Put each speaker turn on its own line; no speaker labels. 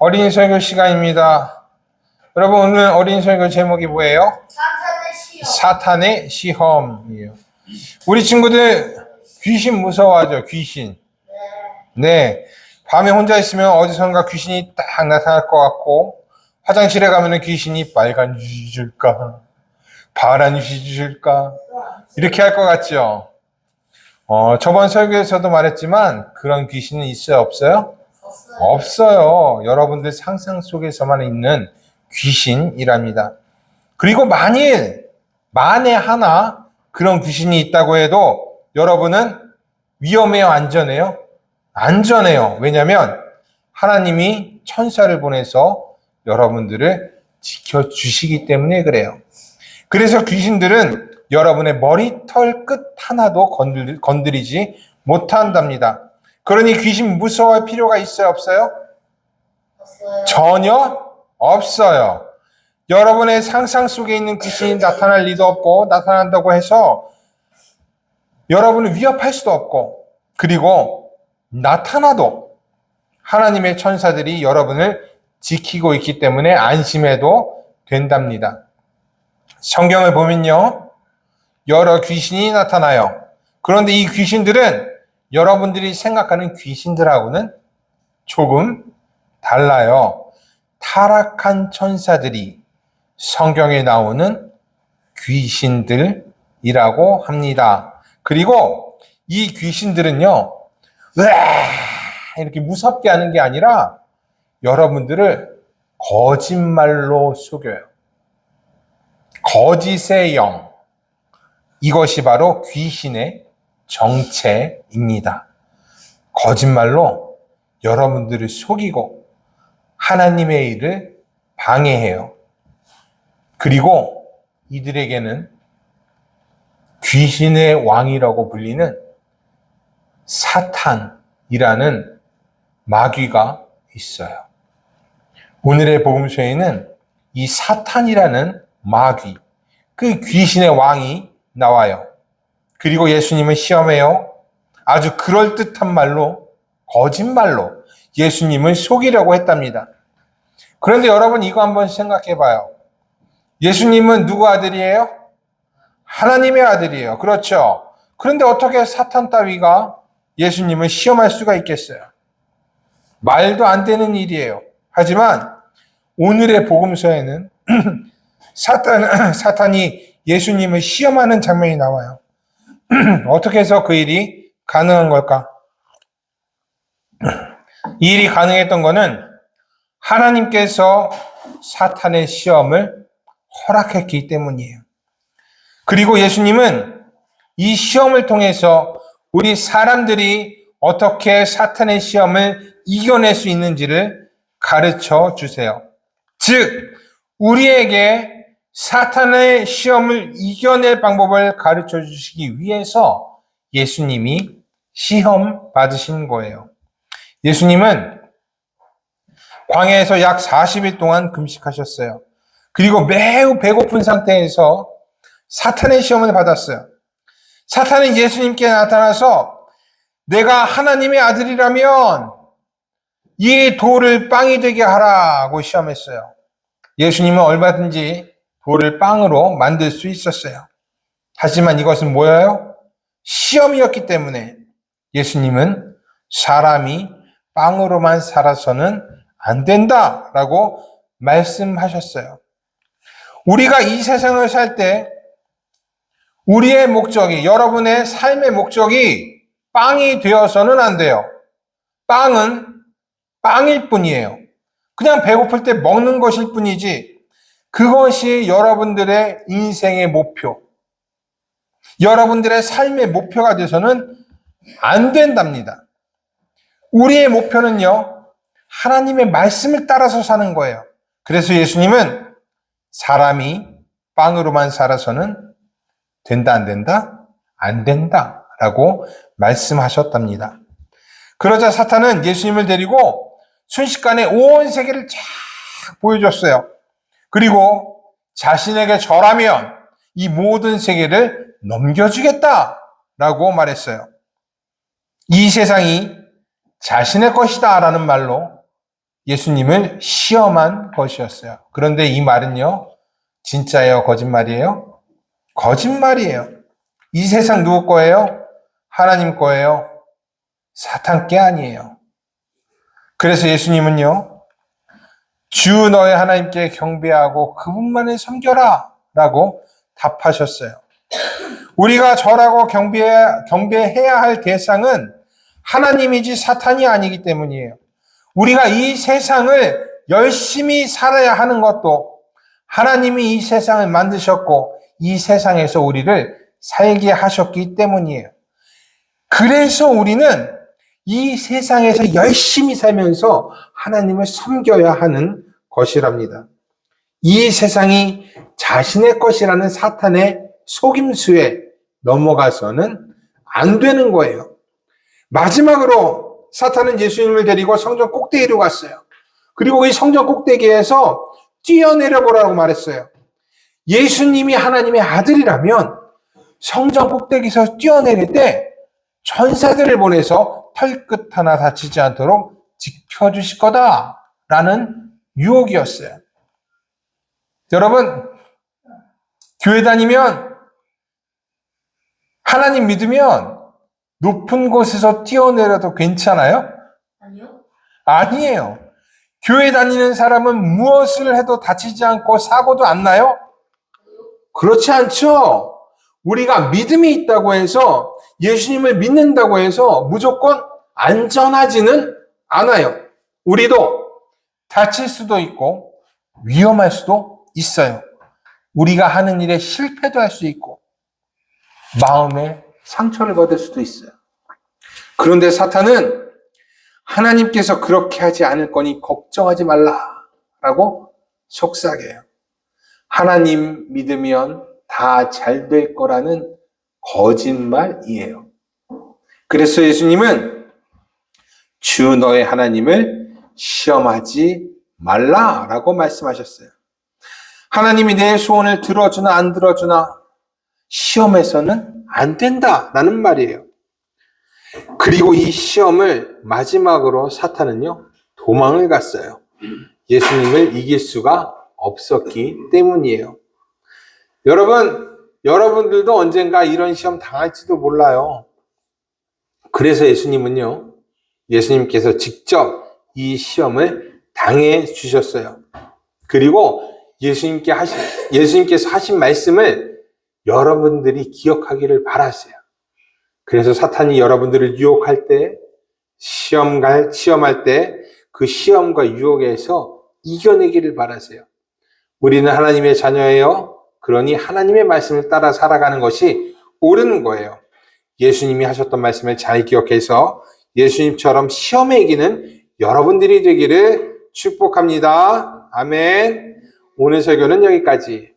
어린이 설교 시간입니다. 여러분, 오늘 어린이 설교 제목이 뭐예요?
사탄의 시험.
사탄의 시험이에요. 우리 친구들 귀신 무서워하죠? 귀신. 네. 밤에 혼자 있으면 어디선가 귀신이 딱 나타날 것 같고, 화장실에 가면은 귀신이 빨간 유지 줄까? 파란 유지 줄까? 이렇게 할 것 같죠? 저번 설교에서도 말했지만 그런 귀신은 있어요? 없어요? 없어요. 여러분들 상상 속에서만 있는 귀신이랍니다. 그리고 만에 하나 그런 귀신이 있다고 해도 여러분은 위험해요? 안전해요? 안전해요. 왜냐하면 하나님이 천사를 보내서 여러분들을 지켜주시기 때문에 그래요. 그래서 귀신들은 여러분의 머리털 끝 하나도 건드리지 못한답니다. 그러니 귀신 무서워할 필요가 있어요? 없어요? 전혀 없어요. 여러분의 상상 속에 있는 귀신이 나타날 리도 없고, 나타난다고 해서 여러분을 위협할 수도 없고, 그리고 나타나도 하나님의 천사들이 여러분을 지키고 있기 때문에 안심해도 된답니다. 성경을 보면요, 여러 귀신이 나타나요. 그런데 이 귀신들은 여러분들이 생각하는 귀신들하고는 조금 달라요. 타락한 천사들이 성경에 나오는 귀신들이라고 합니다. 그리고 이 귀신들은요, 이렇게 무섭게 하는 게 아니라 여러분들을 거짓말로 속여요. 거짓의 영. 이것이 바로 귀신의 정체입니다. 거짓말로 여러분들을 속이고 하나님의 일을 방해해요. 그리고 이들에게는 귀신의 왕이라고 불리는 사탄이라는 마귀가 있어요. 오늘의 복음서에는 이 사탄이라는 마귀, 그 귀신의 왕이 나와요. 그리고 예수님은 시험해요. 아주 그럴듯한 말로, 거짓말로 예수님을 속이려고 했답니다. 그런데 여러분, 이거 한번 생각해 봐요. 예수님은 누구 아들이에요? 하나님의 아들이에요. 그렇죠? 그런데 어떻게 사탄 따위가 예수님을 시험할 수가 있겠어요? 말도 안 되는 일이에요. 하지만 오늘의 복음서에는 사탄이 예수님을 시험하는 장면이 나와요. 어떻게 해서 그 일이 가능한 걸까? 이 일이 가능했던 것은 하나님께서 사탄의 시험을 허락했기 때문이에요. 그리고 예수님은 이 시험을 통해서 우리 사람들이 어떻게 사탄의 시험을 이겨낼 수 있는지를 가르쳐 주세요. 즉, 우리에게 사탄의 시험을 이겨낼 방법을 가르쳐 주시기 위해서 예수님이 시험 받으신 거예요. 예수님은 광야에서 약 40일 동안 금식하셨어요. 그리고 매우 배고픈 상태에서 사탄의 시험을 받았어요. 사탄은 예수님께 나타나서 내가 하나님의 아들이라면 이 돌을 빵이 되게 하라고 시험했어요. 예수님은 얼마든지 돌을 빵으로 만들 수 있었어요. 하지만 이것은 뭐예요? 시험이었기 때문에 예수님은 사람이 빵으로만 살아서는 안 된다라고 말씀하셨어요. 우리가 이 세상을 살 때 우리의 목적이, 여러분의 삶의 목적이 빵이 되어서는 안 돼요. 빵은 빵일 뿐이에요. 그냥 배고플 때 먹는 것일 뿐이지 그것이 여러분들의 인생의 목표, 여러분들의 삶의 목표가 돼서는 안 된답니다. 우리의 목표는요, 하나님의 말씀을 따라서 사는 거예요. 그래서 예수님은 사람이 빵으로만 살아서는 된다, 안 된다? 안 된다 라고 말씀하셨답니다. 그러자 사탄은 예수님을 데리고 순식간에 온 세계를 쫙 보여줬어요. 그리고 자신에게 절하면 이 모든 세계를 넘겨주겠다라고 말했어요. 이 세상이 자신의 것이다 라는 말로 예수님을 시험한 것이었어요. 그런데 이 말은요, 진짜예요? 거짓말이에요? 거짓말이에요. 이 세상 누구 거예요? 하나님 거예요. 사탄 게 아니에요. 그래서 예수님은요, 주 너의 하나님께 경배하고 그분만을 섬겨라 라고 답하셨어요. 우리가 절하고 경배해야 할 대상은 하나님이지 사탄이 아니기 때문이에요. 우리가 이 세상을 열심히 살아야 하는 것도 하나님이 이 세상을 만드셨고 이 세상에서 우리를 살게 하셨기 때문이에요. 그래서 우리는 이 세상에서 열심히 살면서 하나님을 섬겨야 하는 것이랍니다. 이 세상이 자신의 것이라는 사탄의 속임수에 넘어가서는 안 되는 거예요. 마지막으로 사탄은 예수님을 데리고 성전 꼭대기로 갔어요. 그리고 이 성전 꼭대기에서 뛰어내려 보라고 말했어요. 예수님이 하나님의 아들이라면 성전 꼭대기에서 뛰어내릴 때 천사들을 보내서 털끝 하나 다치지 않도록 지켜주실 거다라는 유혹이었어요. 여러분, 교회 다니면 하나님 믿으면 높은 곳에서 뛰어내려도 괜찮아요?
아니요.
아니에요. 교회 다니는 사람은 무엇을 해도 다치지 않고 사고도 안 나요? 그렇지 않죠. 우리가 믿음이 있다고 해서 예수님을 믿는다고 해서 무조건 안전하지는 않아요. 우리도 다칠 수도 있고 위험할 수도 있어요. 우리가 하는 일에 실패도 할 수 있고 마음에 상처를 받을 수도 있어요. 그런데 사탄은 하나님께서 그렇게 하지 않을 거니 걱정하지 말라라고 속삭여요. 하나님 믿으면 다 잘 될 거라는 거짓말이에요. 그래서 예수님은 주 너의 하나님을 시험하지 말라라고 말씀하셨어요. 하나님이 내 소원을 들어주나 안 들어주나 시험에서는 안 된다라는 말이에요. 그리고 이 시험을 마지막으로 사탄은요, 도망을 갔어요. 예수님을 이길 수가 없었기 때문이에요. 여러분들도 언젠가 이런 시험 당할지도 몰라요. 그래서 예수님께서 직접 이 시험을 당해 주셨어요. 그리고 예수님께서 하신 말씀을 여러분들이 기억하기를 바라세요. 그래서 사탄이 여러분들을 유혹할 때, 시험할 때 그 시험과 유혹에서 이겨내기를 바라세요. 우리는 하나님의 자녀예요. 그러니 하나님의 말씀을 따라 살아가는 것이 옳은 거예요. 예수님이 하셨던 말씀을 잘 기억해서 예수님처럼 시험에 이기는 여러분들이 되기를 축복합니다. 아멘. 오늘 설교는 여기까지.